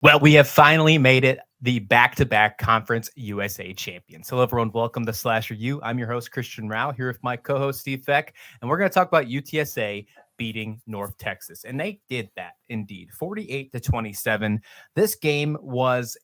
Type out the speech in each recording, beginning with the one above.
Well, we have finally made it the back-to-back Conference USA champions. Hello, everyone. Welcome to Slasher U. I'm your host, Christian Rao, here with my co-host, Steve Feck, and we're going to talk about UTSA beating North Texas. And they did that, indeed, 48-27. This game was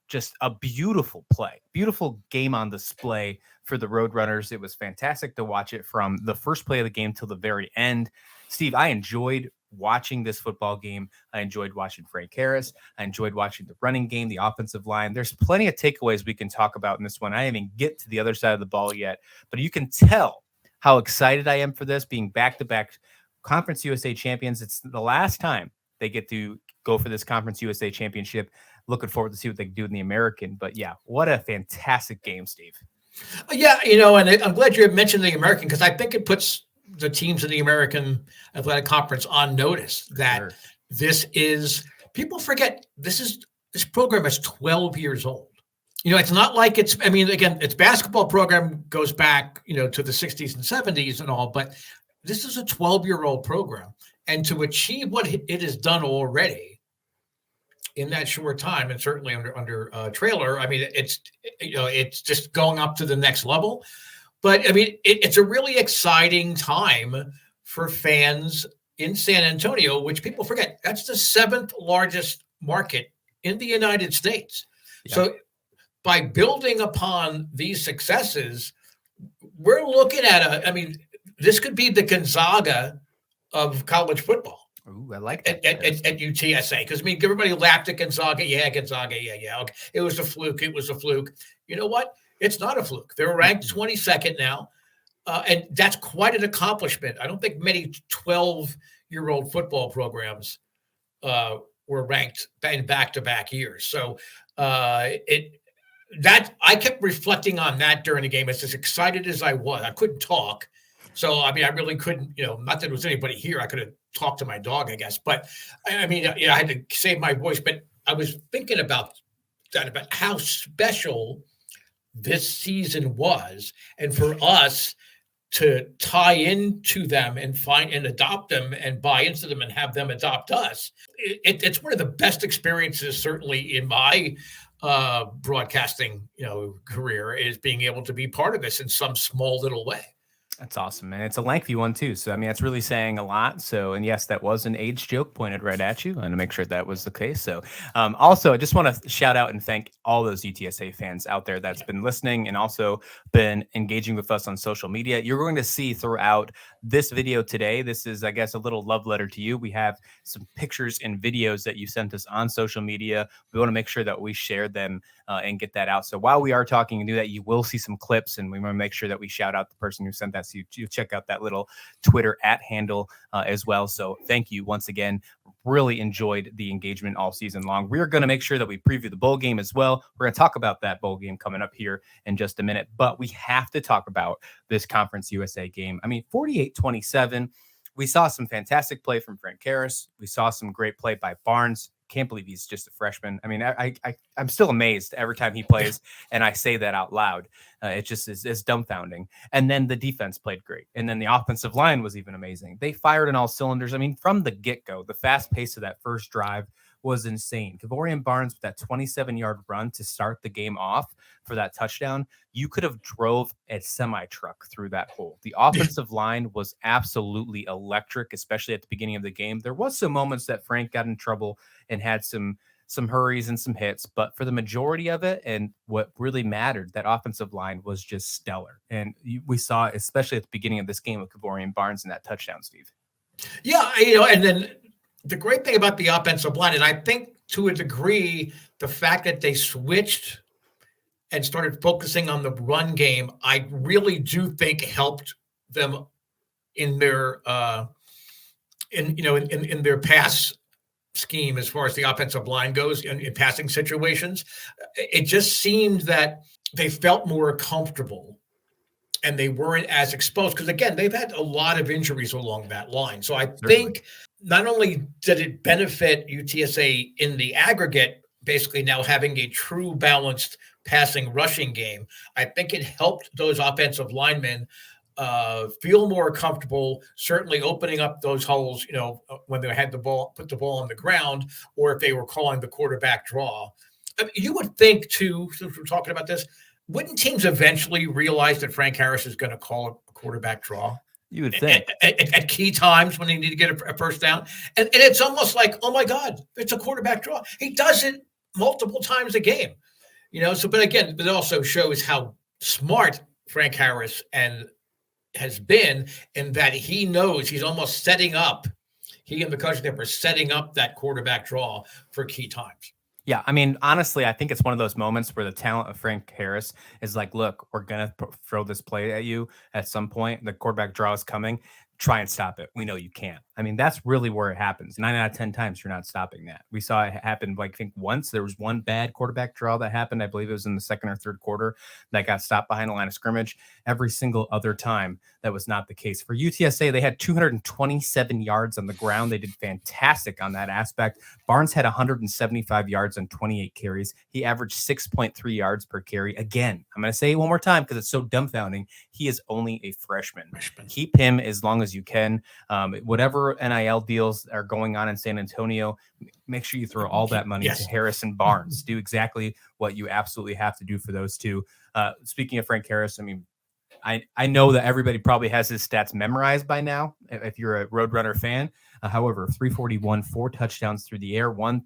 just a beautiful play, beautiful game on display for the Roadrunners. It was fantastic to watch it from the first play of the game till the very end. Steve, I enjoyed watching this football game. I enjoyed watching Frank Harris. I enjoyed watching the running game, the offensive line. There's plenty of takeaways we can talk about in this one. I didn't even get to the other side of the ball yet, but you can tell how excited I am for this, being back-to-back Conference USA champions. It's the last time they get to go for this Conference USA championship. Looking forward to see what they can do in the American. But yeah, what a fantastic game, Steve. Yeah, and I'm glad you mentioned the American because I think it puts the teams in the American Athletic Conference on notice that people forget this program is 12 years old. It's not like its basketball program goes back, to the 60s and 70s and all, but this is a 12-year-old program. And to achieve what it has done already in that short time, and certainly under Traylor, it's just going up to the next level. But it's a really exciting time for fans in San Antonio, which people forget. That's the 7th largest market in the United States. Yeah. So by building upon these successes, we're looking at this could be the Gonzaga of college football. Ooh, I like that. At UTSA, because everybody laughed at Gonzaga. Yeah, Gonzaga. Yeah. Okay. It was a fluke. You know what? It's not a fluke. They're ranked 22nd now, and that's quite an accomplishment. I don't think many 12-year-old football programs were ranked in back-to-back years. So I kept reflecting on that during the game. As excited as I was, I couldn't talk. So, I really couldn't, not that there was anybody here. I could have talked to my dog, I guess. But, I had to save my voice. But I was thinking about that, about how special this season was. And for us to tie into them and find and adopt them and buy into them and have them adopt us, it's one of the best experiences, certainly in my broadcasting, career, is being able to be part of this in some small little way. That's awesome, and it's a lengthy one too. So, that's really saying a lot. So, and yes, that was an age joke pointed right at you, and to make sure that was the case. So, also, I just want to shout out and thank all those UTSA fans out there that's been listening and also been engaging with us on social media. You're going to see throughout this video today, this is, I guess, a little love letter to you. We have some pictures and videos that you sent us on social media. We want to make sure that we share them and get that out. So while we are talking and do that, you will see some clips, and we want to make sure that we shout out the person who sent that. So you check out that little Twitter @handle as well. So thank you once again. Really enjoyed the engagement all season long. We're going to make sure that we preview the bowl game as well. We're going to talk about that bowl game coming up here in just a minute, but we have to talk about this Conference USA game. 48-27. We saw some fantastic play from Frank Harris. We saw some great play by Barnes. Can't believe he's just a freshman. I'm still amazed every time he plays, and I say that out loud. It just is dumbfounding. And then the defense played great, and then the offensive line was even amazing. They fired on all cylinders. From the get-go, the fast pace of that first drive was insane. Kevorian Barnes with that 27-yard run to start the game off for that touchdown, you could have drove a semi-truck through that hole. The offensive line was absolutely electric, especially at the beginning of the game. There was some moments that Frank got in trouble and had some hurries and some hits, but for the majority of it, and what really mattered, that offensive line was just stellar. And we saw, especially at the beginning of this game, with Kevorian Barnes and that touchdown, Steve. Yeah, and then the great thing about the offensive line, and I think to a degree, the fact that they switched and started focusing on the run game, I really do think helped them in their in their pass scheme as far as the offensive line goes in passing situations. It just seemed that they felt more comfortable and they weren't as exposed because, again, they've had a lot of injuries along that line. So I think not only did it benefit UTSA in the aggregate, basically now having a true balanced passing rushing game, I think it helped those offensive linemen feel more comfortable, certainly opening up those holes, when they had the ball, put the ball on the ground, or if they were calling the quarterback draw. I mean, you would think, too, since we're talking about this, wouldn't teams eventually realize that Frank Harris is going to call a quarterback draw? You would think. At key times when they need to get a first down. And it's almost like, oh, my God, it's a quarterback draw. He does it multiple times a game. But again, it also shows how smart Frank Harris has been, in that he knows he's almost setting up, he and the coaching staff are setting up that quarterback draw for key times. Yeah, I mean, honestly, I think it's one of those moments where the talent of Frank Harris is like, look, we're going to throw this play at you at some point. The quarterback draw is coming. Try and stop it. We know you can't. I mean, that's really where it happens. 9 out of 10 times, you're not stopping that. We saw it happen, I think once. There was one bad quarterback draw that happened. I believe it was in the second or third quarter that got stopped behind the line of scrimmage. Every single other time, that was not the case. For UTSA, they had 227 yards on the ground. They did fantastic on that aspect. Barnes had 175 yards on 28 carries. He averaged 6.3 yards per carry. Again, I'm going to say it one more time because it's so dumbfounding. He is only a freshman. Keep him as long as you can. Whatever NIL deals are going on in San Antonio, make sure you throw all that money to Harris and Barnes. Do exactly what you absolutely have to do for those two. Speaking of Frank Harris, I mean, I know that everybody probably has his stats memorized by now if you're a Roadrunner fan. However, 341, 4 touchdowns through the air, 1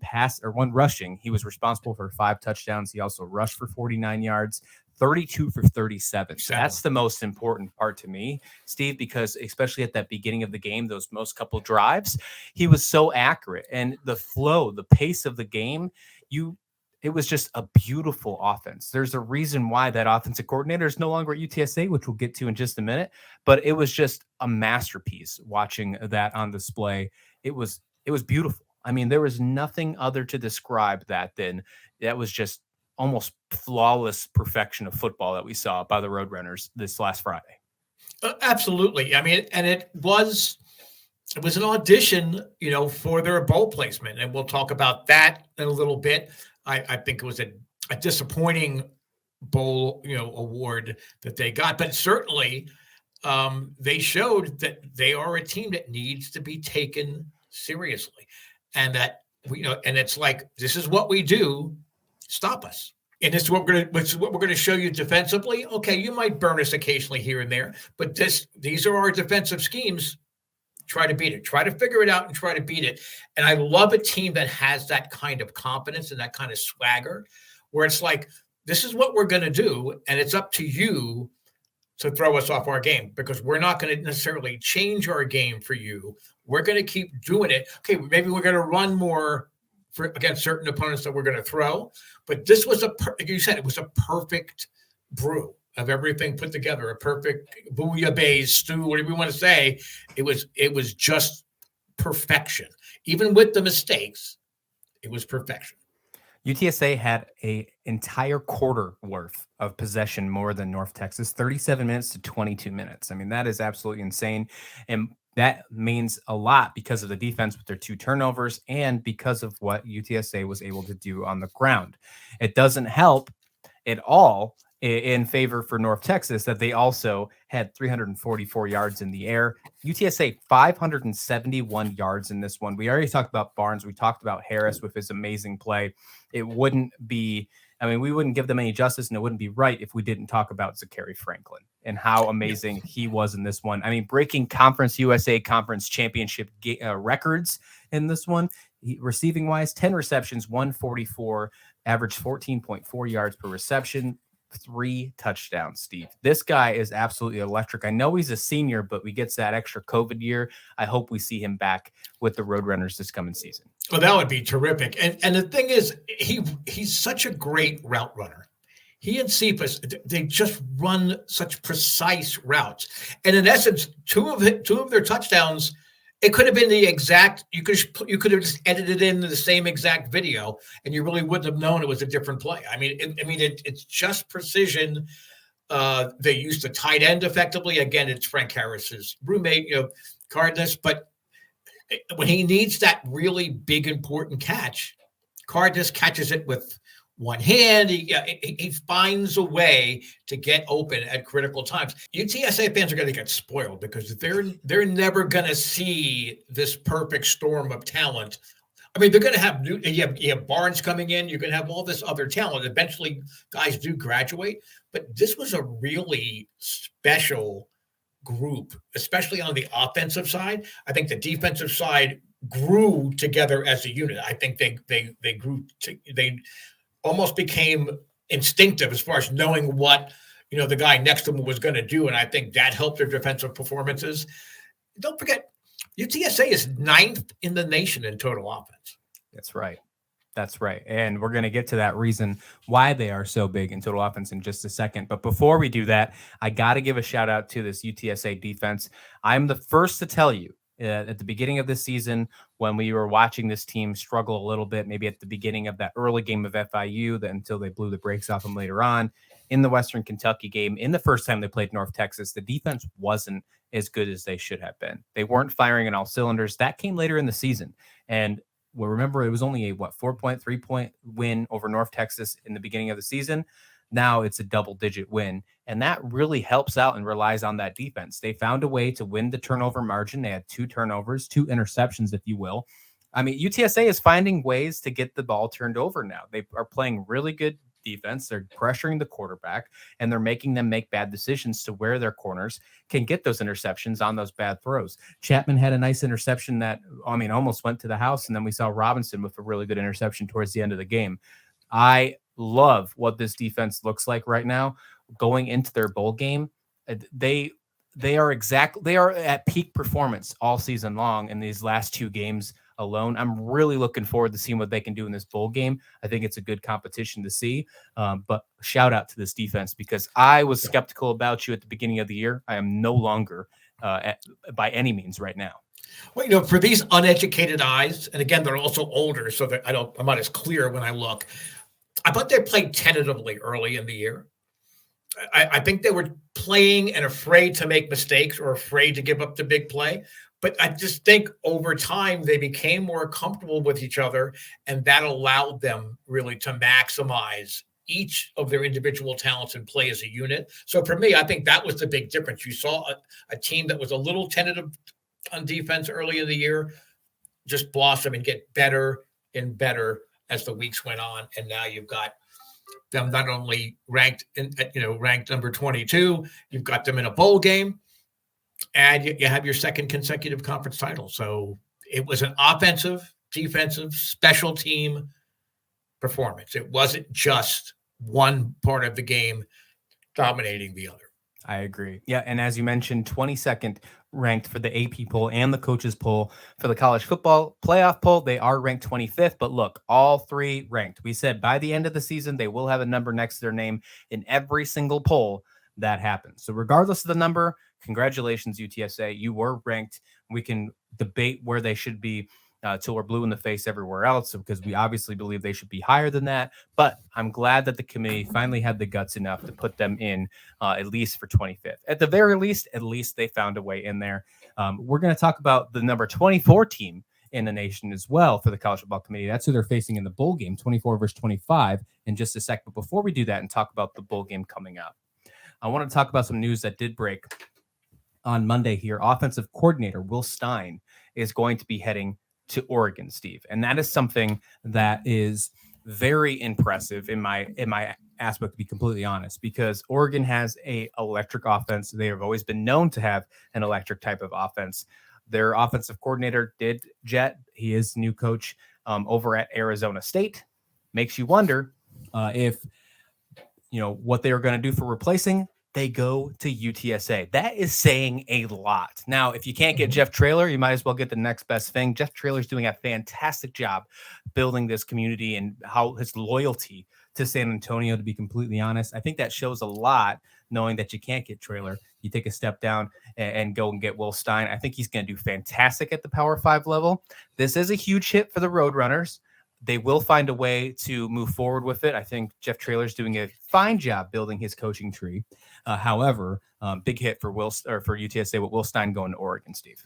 rushing. He was responsible for 5 touchdowns. He also rushed for 49 yards. 32 for 37. So that's the most important part to me, Steve, because especially at that beginning of the game, those most couple drives, he was so accurate. And the flow, the pace of the game, it was just a beautiful offense. There's a reason why that offensive coordinator is no longer at UTSA, which we'll get to in just a minute. But it was just a masterpiece watching that on display. It was beautiful. I mean, there was nothing other to describe that than that was just almost flawless perfection of football that we saw by the Roadrunners this last Friday. Absolutely. I mean, and it was an audition, for their bowl placement. And we'll talk about that in a little bit. I think it was a disappointing bowl, award that they got, but certainly they showed that they are a team that needs to be taken seriously, and that and it's like, this is what we do. Stop us. And this is what we're going to show you defensively. Okay, you might burn us occasionally here and there, but these are our defensive schemes. Try to beat it. Try to figure it out and try to beat it. And I love a team that has that kind of confidence and that kind of swagger, where it's like, this is what we're going to do, and it's up to you to throw us off our game, because we're not going to necessarily change our game for you. We're going to keep doing it. Okay, maybe we're going to run more against certain opponents that we're going to throw. But this was like you said, it was a perfect brew of everything put together, a perfect bouillabaisse, stew, whatever you want to say. It was just perfection. Even with the mistakes, it was perfection. UTSA had an entire quarter worth of possession more than North Texas, 37 minutes to 22 minutes. I mean, that is absolutely insane. And that means a lot because of the defense with their 2 turnovers and because of what UTSA was able to do on the ground. It doesn't help at all in favor for North Texas that they also had 344 yards in the air. UTSA 571 yards in this one. We already talked about Barnes. We talked about Harris with his amazing play. It wouldn't be, we wouldn't give them any justice, and it wouldn't be right if we didn't talk about Zachary Franklin and how amazing he was in this one. I mean, breaking Conference USA Conference Championship records in this one. Receiving wise, 10 receptions, 144, averaged 14.4 yards per reception. 3 touchdowns, Steve. This guy is absolutely electric. I know he's a senior, but we get that extra COVID year. I hope we see him back with the Roadrunners this coming season. Well, that would be terrific. And the thing is, he's such a great route runner. He and Cephas, they just run such precise routes. And in essence, two of their touchdowns, it could have been the exact. You could have just edited in the same exact video, and you really wouldn't have known it was a different play. It's just precision. They used the tight end effectively. Again, it's Frank Harris's roommate, Cardenas. But when he needs that really big important catch, Cardenas catches it with one hand. He finds a way to get open at critical times. UTSA fans are going to get spoiled because they're never going to see this perfect storm of talent. I mean, they're going to have you have Barnes coming in. You're going to have all this other talent. Eventually, guys do graduate, but this was a really special group, especially on the offensive side. I think the defensive side grew together as a unit. I think they grew. They almost became instinctive as far as knowing what the guy next to him was going to do, and I think that helped their defensive performances. Don't forget, UTSA is 9th in the nation in total offense. That's right. That's right. And we're going to get to that reason why they are so big in total offense in just a second. But before we do that, I got to give a shout out to this UTSA defense. I'm the first to tell you at the beginning of the season, when we were watching this team struggle a little bit, maybe at the beginning of that early game of FIU, until they blew the brakes off them later on in the Western Kentucky game, in the first time they played North Texas, the defense wasn't as good as they should have been. They weren't firing on all cylinders. That came later in the season. And well, remember, it was only a 4.3-point win over North Texas in the beginning of the season. Now it's a double-digit win, and that really helps out and relies on that defense. They found a way to win the turnover margin. They had 2 turnovers, 2 interceptions, if you will. I mean, UTSA is finding ways to get the ball turned over now. They are playing really good defense. They're pressuring the quarterback, and they're making them make bad decisions to where their corners can get those interceptions on those bad throws. Chapman had a nice interception that, almost went to the house, and then we saw Robinson with a really good interception towards the end of the game. I love what this defense looks like right now going into their bowl game. They are at peak performance all season long in these last 2 games alone. I'm really looking forward to seeing what they can do in this bowl game. I think it's a good competition to see. But shout out to this defense, because I was skeptical about you at the beginning of the year. I am no longer by any means right now. Well, for these uneducated eyes, and again, they're also older, so that I'm not as clear when I look. I thought they played tentatively early in the year. I think they were playing and afraid to make mistakes or afraid to give up the big play. But I just think over time, they became more comfortable with each other, and that allowed them really to maximize each of their individual talents and play as a unit. So for me, I think that was the big difference. You saw a team that was a little tentative on defense early in the year just blossom and get better and better as the weeks went on. And now you've got them not only ranked number 22, you've got them in a bowl game, and you have your second consecutive conference title. So it was an offensive, defensive, special team performance. It wasn't just one part of the game dominating the other. I agree. Yeah, and as you mentioned, 22nd ranked for the AP poll and the coaches poll. For the college football playoff poll, they are ranked 25th. But look, all 3 ranked. We said by the end of the season, they will have a number next to their name in every single poll that happens. So regardless of the number, congratulations, UTSA. You were ranked. We can debate where they should be till we're blue in the face everywhere else, because we obviously believe they should be higher than that. But I'm glad that the committee finally had the guts enough to put them in at least for 25th. At the very least, they found a way in there. We're going to talk about the number 24 team in the nation as well for the college football committee. That's who they're facing in the bowl game, 24 versus 25, in just a sec. But before we do that and talk about the bowl game coming up, I want to talk about some news that did break on Monday here. Offensive coordinator Will Stein is going to be heading to Oregon, Steve. And that is something that is very impressive in my aspect, to be completely honest, because Oregon has a electric offense. They have always been known to have an electric type of offense. Their offensive coordinator did jet. He is new coach over at Arizona State. Makes you wonder if what they were going to do for replacing. They go to UTSA. That is saying a lot. Now, if you can't get Jeff Traylor, you might as well get the next best thing. Jeff Traylor's doing a fantastic job building this community and how his loyalty to San Antonio, to be completely honest. I think that shows a lot, knowing that you can't get Traylor. You take a step down and go and get Will Stein. I think he's going to do fantastic at the Power 5 level. This is a huge hit for the Roadrunners. They will find a way to move forward with it. I think Jeff Traylor's doing a fine job building his coaching tree. However, big hit for UTSA with Will Stein going to Oregon, Steve.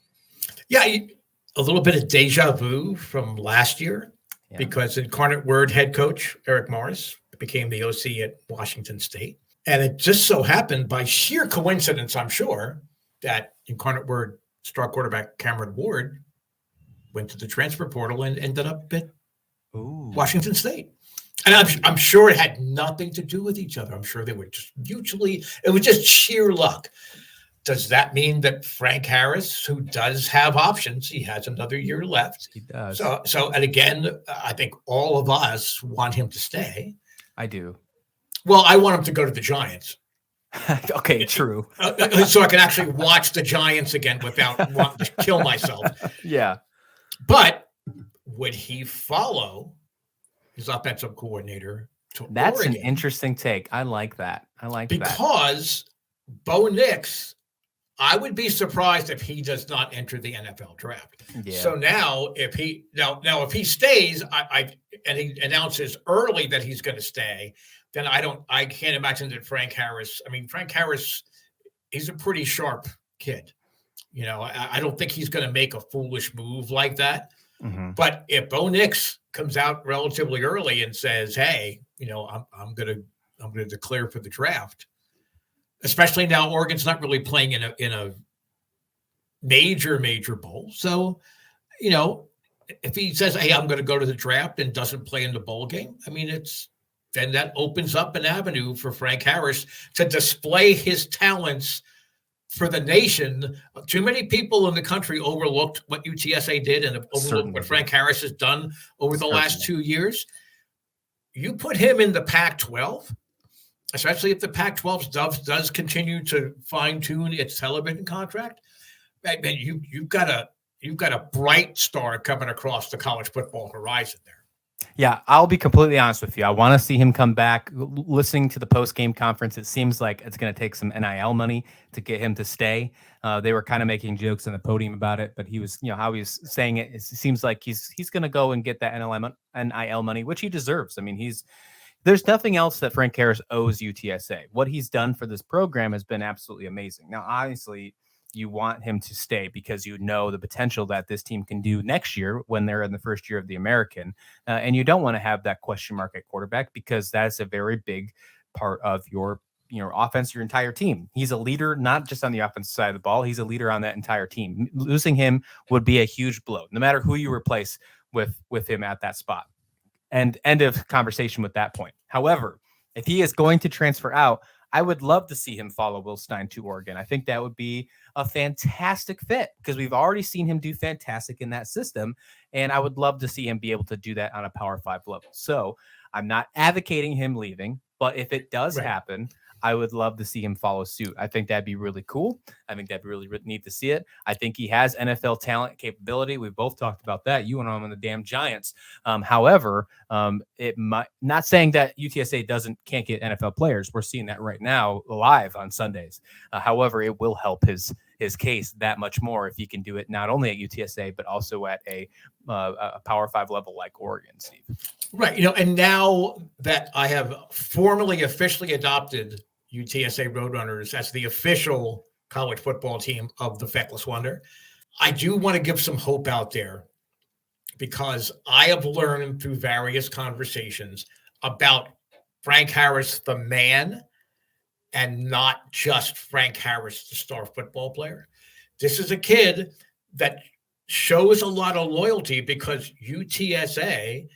Yeah, a little bit of deja vu from last year. because Incarnate Word head coach Eric Morris became the OC at Washington State. And it just so happened by sheer coincidence, I'm sure, that Incarnate Word star quarterback Cameron Ward went to the transfer portal and ended up at Washington State. And I'm sure it had nothing to do with each other. I'm sure they were just it was just sheer luck. Does that mean that Frank Harris, who does have options, he has another year left? He does. So, and again, I think all of us want him to stay. I do. Well, I want him to go to the Giants. Okay, true. So I can actually watch the Giants again without wanting to kill myself. Yeah. But would he follow his offensive coordinator to That's Oregon? an interesting take. I like that. Because Bo Nix, I would be surprised if he does not enter the NFL draft. Yeah. So now if he if he stays, and he announces early that he's going to stay, then I can't imagine that Frank Harris, he's a pretty sharp kid. I don't think he's going to make a foolish move like that. Mm-hmm. But if Bo Nix comes out relatively early and says, "Hey, I'm going to declare for the draft," especially now Oregon's not really playing in a major bowl. So, if he says, "Hey, I'm going to go to the draft," and doesn't play in the bowl game, then that opens up an avenue for Frank Harris to display his talents for the nation. Too many people in the country overlooked what UTSA did and overlooked what Frank Harris has done over the last 2 years. You put him in the Pac-12, especially if the Pac-12 does continue to fine-tune its television contract, man, you've got a bright star coming across the college football horizon there. Yeah, I'll be completely honest with you. I want to see him come back. Listening to the post-game conference, it seems like it's going to take some NIL money to get him to stay. They were kind of making jokes on the podium about it, but he was, how he was saying it, it seems like he's going to go and get that NIL money, which he deserves. There's nothing else that Frank Harris owes UTSA. What he's done for this program has been absolutely amazing. Now, obviously, you want him to stay because the potential that this team can do next year when they're in the first year of the American. And you don't want to have that question mark at quarterback because that's a very big part of your offense, your entire team. He's a leader, not just on the offensive side of the ball. He's a leader on that entire team. Losing him would be a huge blow, no matter who you replace with him at that spot. And end of conversation with that point. However, if he is going to transfer out, I would love to see him follow Will Stein to Oregon. I think that would be a fantastic fit because we've already seen him do fantastic in that system. And I would love to see him be able to do that on a Power 5 level. So I'm not advocating him leaving, but if it does happen, I would love to see him follow suit. I think that'd be really cool. I think that'd be really neat to see it. I think he has NFL talent capability. We've both talked about that. You and I on the damn Giants. However, it might not saying that UTSA can't get NFL players. We're seeing that right now live on Sundays. However, it will help his case that much more if he can do it not only at UTSA but also at a Power 5 level like Oregon, Steve. Right. And now that I have formally officially adopted UTSA Roadrunners as the official college football team of the Feckless Wonder, I do want to give some hope out there because I have learned through various conversations about Frank Harris, the man, and not just Frank Harris, the star football player. This is a kid that shows a lot of loyalty because UTSA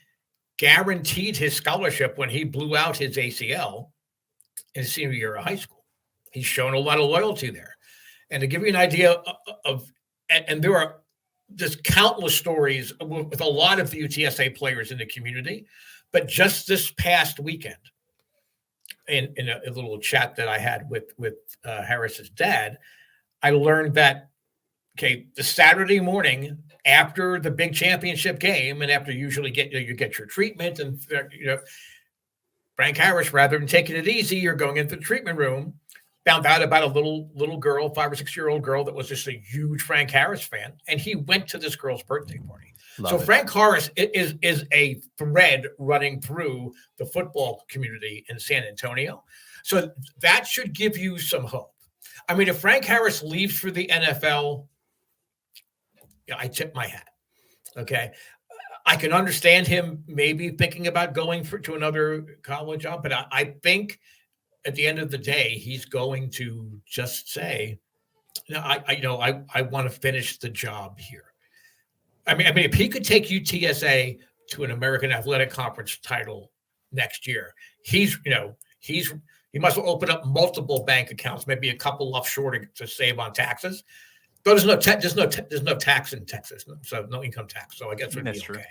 guaranteed his scholarship when he blew out his ACL in his senior year of high school. He's shown a lot of loyalty there. And to give you an idea and there are just countless stories with a lot of the UTSA players in the community, but just this past weekend, in a little chat that I had with Harris's dad, I learned that, the Saturday morning after the big championship game and after you get your treatment and, Frank Harris, rather than taking it easy, you're going into the treatment room, found out about a little girl, 5 or 6 year old girl that was just a huge Frank Harris fan. And he went to this girl's birthday party. Frank Harris is a thread running through the football community in San Antonio. So that should give you some hope. If Frank Harris leaves for the NFL, I tip my hat. Okay. I can understand him maybe thinking about going to another college job, but I think at the end of the day, he's going to just say, "No, I want to finish the job here." I mean, if he could take UTSA to an American Athletic Conference title next year, he must open up multiple bank accounts, maybe a couple left short to save on taxes. But there's no tax in Texas, so no income tax. So I guess we'd be okay.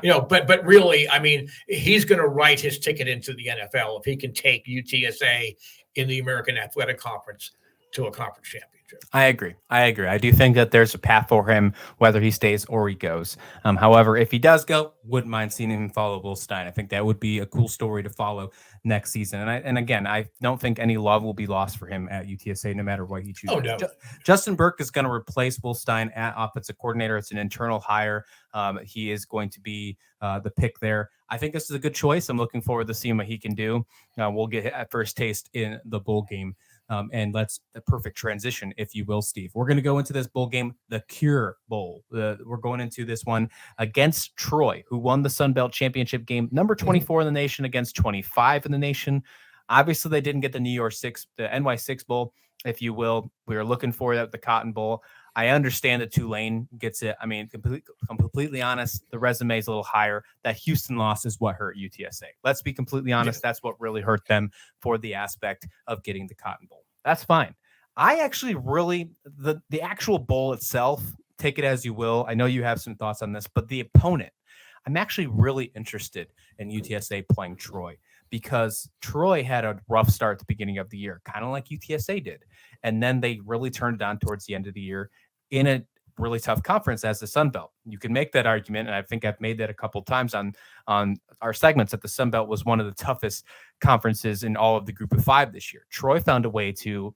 Yeah. But really, I mean, he's going to write his ticket into the NFL if he can take UTSA in the American Athletic Conference to a conference championship. I agree. I do think that there's a path for him, whether he stays or he goes. However, if he does go, wouldn't mind seeing him follow Will Stein. I think that would be a cool story to follow next season. And again, I don't think any love will be lost for him at UTSA, no matter what he chooses. Oh, no. Justin Burke is going to replace Will Stein at offensive coordinator. It's an internal hire. He is going to be the pick there. I think this is a good choice. I'm looking forward to seeing what he can do. We'll get at first taste in the bowl game. And that's the perfect transition, if you will, Steve. We're going to go into this bowl game, the Cure Bowl. We're going into this one against Troy, who won the Sun Belt Championship game, number 24 in the nation against 25 in the nation. Obviously, they didn't get the NY6 Bowl, if you will. We were looking for that, the Cotton Bowl. I understand that Tulane gets it. I mean, completely honest, the resume is a little higher. That Houston loss is what hurt UTSA. Let's be completely honest. Yeah. That's what really hurt them for the aspect of getting the Cotton Bowl. That's fine. I actually the actual bowl itself, take it as you will. I know you have some thoughts on this, but the opponent, I'm actually really interested in UTSA playing Troy, because Troy had a rough start at the beginning of the year, kind of like UTSA did. And then they really turned it on towards the end of the year in a really tough conference as the Sun Belt. You can make that argument, and I think I've made that a couple of times on our segments, that the Sun Belt was one of the toughest conferences in all of the Group of Five this year. Troy found a way to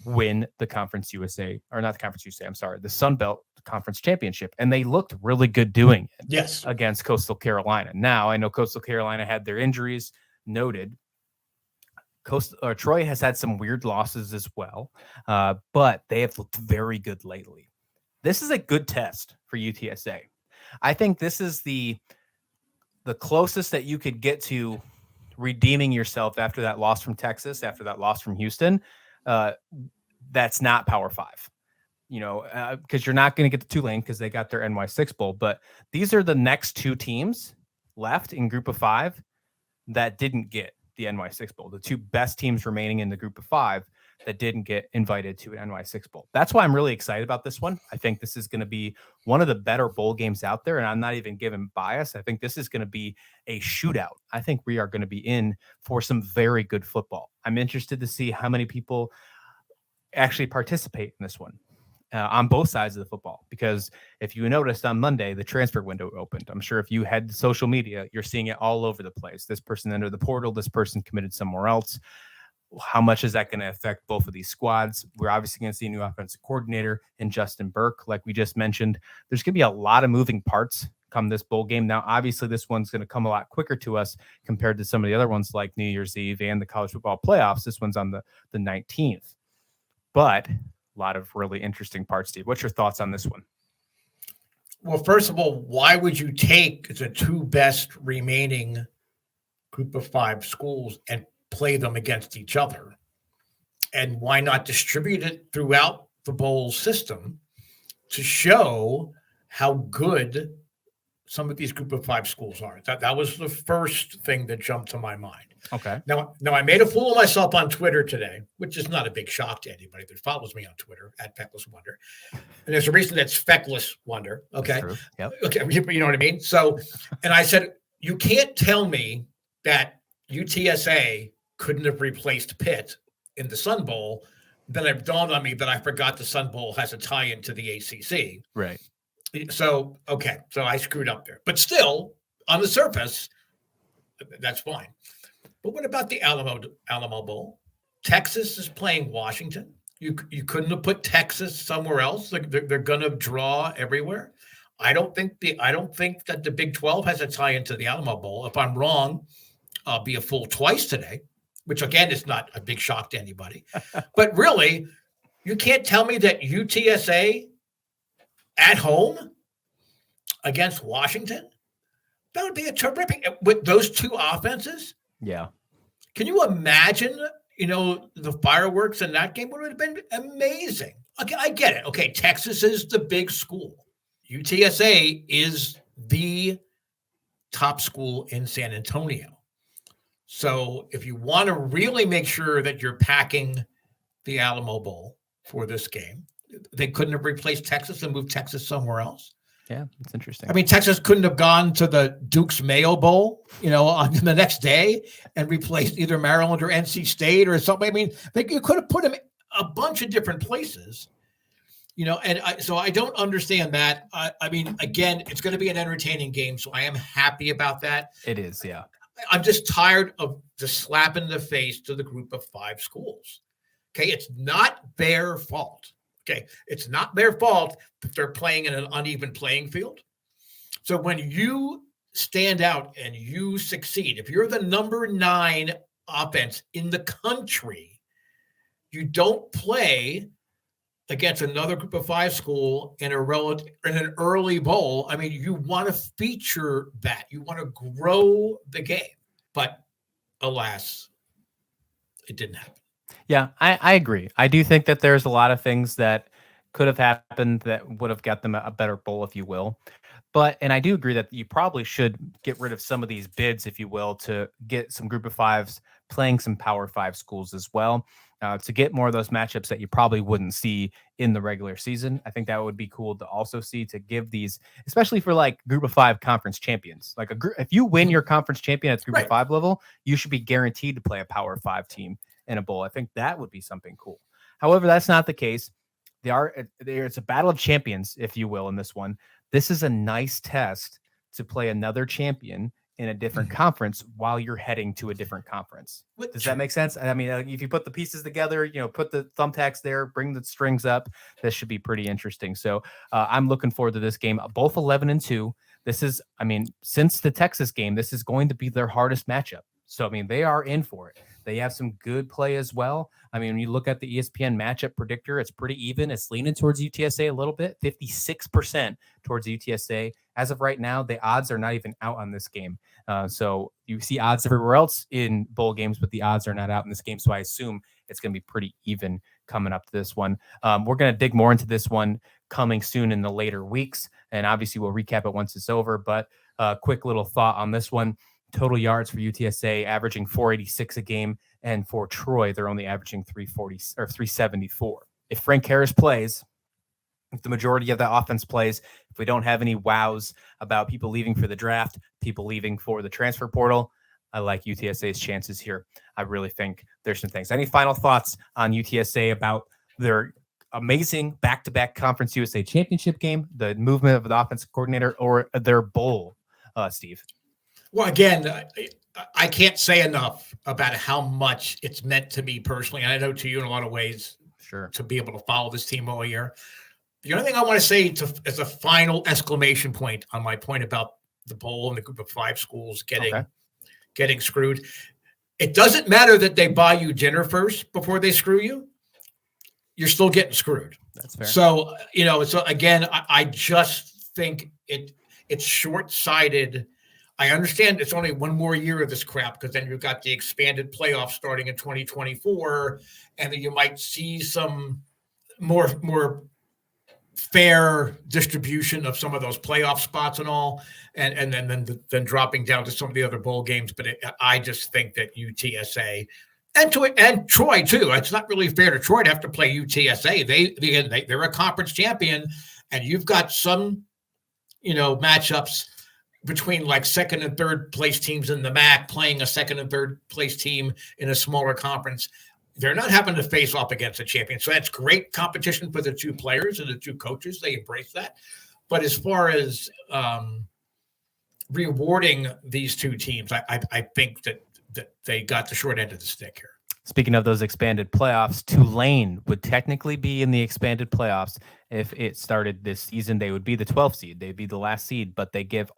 win the Conference USA, or not the Conference USA, I'm sorry, the Sun Belt Conference Championship, and they looked really good doing it. Yes, against Coastal Carolina. Now, I know Coastal Carolina had their injuries noted. Troy has had some weird losses as well, but they have looked very good lately. This is a good test for UTSA. I think this is the closest that you could get to redeeming yourself after that loss from Texas, after that loss from Houston. That's not Power 5, because you're not going to get the Tulane because they got their NY6 Bowl. But these are the next two teams left in Group of 5 that didn't get the NY6 Bowl, the two best teams remaining in the Group of 5 that didn't get invited to an NY6 Bowl. That's why I'm really excited about this one. I think this is going to be one of the better bowl games out there, and I'm not even giving bias. I think this is going to be a shootout. I think we are going to be in for some very good football. I'm interested to see how many people actually participate in this one on both sides of the football, because if you noticed on Monday, the transfer window opened. I'm sure if you had social media, you're seeing it all over the place. This person entered the portal, this person committed somewhere else. How much is that going to affect both of these squads? We're obviously going to see a new offensive coordinator in Justin Burke, like we just mentioned. There's going to be a lot of moving parts come this bowl game. Now, obviously, this one's going to come a lot quicker to us compared to some of the other ones like New Year's Eve and the college football playoffs. This one's on the 19th. But a lot of really interesting parts, Steve. What's your thoughts on this one? Well, first of all, why would you take the two best remaining Group of 5 schools and play them against each other? And why not distribute it throughout the bowl system to show how good some of these Group of 5 schools are? That was the first thing that jumped to my mind. Okay. Now I made a fool of myself on Twitter today, which is not a big shock to anybody that follows me on Twitter at Feckless Wonder. And there's a reason that's Feckless Wonder. Okay. Yep. Okay. You know what I mean? So, and I said, you can't tell me that UTSA couldn't have replaced Pitt in the Sun Bowl. Then it dawned on me that I forgot the Sun Bowl has a tie-in to the ACC. Right. So, okay. So I screwed up there. But still, on the surface, that's fine. But what about the Alamo Bowl? Texas is playing Washington. You couldn't have put Texas somewhere else. They're going to draw everywhere. I don't think that the Big 12 has a tie into the Alamo Bowl. If I'm wrong, I'll be a fool twice today, which again is not a big shock to anybody. But really, you can't tell me that UTSA at home against Washington. That would be a terrific with those two offenses. Yeah. Can you imagine, the fireworks in that game would have been amazing. Okay, I get it. Okay, Texas is the big school. UTSA is the top school in San Antonio. So if you want to really make sure that you're packing the Alamo Bowl for this game, they couldn't have replaced Texas and moved Texas somewhere else. Yeah, it's interesting. I mean, Texas couldn't have gone to the Duke's Mayo Bowl, on the next day and replaced either Maryland or NC State or something. I mean, you could have put them a bunch of different places, so I don't understand that. I mean, again, it's going to be an entertaining game, so I am happy about that. It is, yeah. I'm just tired of the slap in the face to the group of 5 schools. Okay, it's not their fault. Okay, it's not their fault that they're playing in an uneven playing field. So when you stand out and you succeed, if you're the number 9 offense in the country, you don't play against another group of 5 school in an early bowl. I mean, you want to feature that. You want to grow the game. But alas, it didn't happen. Yeah, I agree. I do think that there's a lot of things that could have happened that would have got them a better bowl, if you will. And I do agree that you probably should get rid of some of these bids, if you will, to get some group of 5s playing some Power 5 schools as well, to get more of those matchups that you probably wouldn't see in the regular season. I think that would be cool to also see, to give these, especially for like group of 5 conference champions. Like if you win your conference champion at the group of 5 level, you should be guaranteed to play a Power 5 team in a bowl. I think that would be something cool. However, that's not the case. It's a battle of champions, if you will, in this one. This is a nice test to play another champion in a different conference while you're heading to a different conference. Does that make sense? I mean, if you put the pieces together, put the thumbtacks there, bring the strings up, this should be pretty interesting. So I'm looking forward to this game. Both 11-2. This is, since the Texas game, this is going to be their hardest matchup. So, they are in for it. They have some good play as well. When you look at the ESPN matchup predictor, it's pretty even. It's leaning towards UTSA a little bit, 56% towards UTSA. As of right now, the odds are not even out on this game. So you see odds everywhere else in bowl games, but the odds are not out in this game. So I assume it's going to be pretty even coming up to this one. We're going to dig more into this one coming soon in the later weeks. And obviously we'll recap it once it's over. But quick little thought on this one. Total yards for UTSA averaging 486 a game, and for Troy, they're only averaging 340 or 374. If Frank Harris plays, if the majority of that offense plays, if we don't have any wows about people leaving for the draft, people leaving for the transfer portal, I like UTSA's chances here. I really think there's some things. Any final thoughts on UTSA about their amazing back-to-back Conference USA championship game, the movement of the offensive coordinator, or their bowl, Steve? Well, again, I can't say enough about how much it's meant to me personally. And I know to you in a lot of ways, sure, to be able to follow this team all year. The only thing I want to say as a final exclamation point on my point about the bowl and the group of 5 schools getting screwed. It doesn't matter that they buy you dinner first before they screw you. You're still getting screwed. That's fair. So, so again, I just think it's short-sighted. I understand it's only one more year of this crap, because then you've got the expanded playoffs starting in 2024, and then you might see some more fair distribution of some of those playoff spots and all, and then dropping down to some of the other bowl games. But I just think that UTSA and Troy too. It's not really fair to Troy to have to play UTSA. They're a conference champion, and you've got some matchups between like second and third place teams in the MAC playing a second and third place team in a smaller conference. They're not having to face off against a champion. So that's great competition for the 2 players and the 2 coaches. They embrace that. But as far as rewarding these 2 teams, I think that they got the short end of the stick here. Speaking of those expanded playoffs, Tulane would technically be in the expanded playoffs if it started this season. They would be the 12th seed. They'd be the last seed, but they give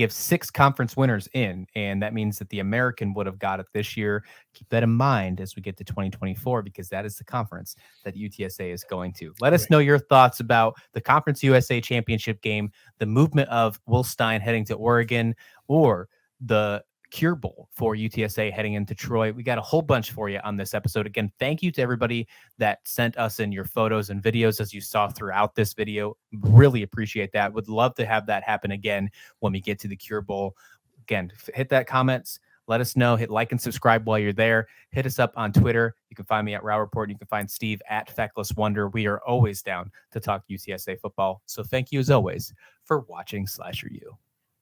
6 conference winners in, and that means that the American would have got it this year. Keep that in mind as we get to 2024, because that is the conference that UTSA is going to. Let us Right. know your thoughts about the Conference USA championship game, the movement of Will Stein heading to Oregon, or the Cure Bowl for UTSA heading into Troy. We got a whole bunch for you on this episode. Again, thank you to everybody that sent us in your photos and videos, as you saw throughout this video. Really appreciate that. Would love to have that happen again when we get to the Cure Bowl. Again, hit that comments. Let us know. Hit like and subscribe while you're there. Hit us up on Twitter. You can find me at Row Report. You can find Steve at Feckless Wonder. We are always down to talk UTSA football. So thank you as always for watching Slasher U.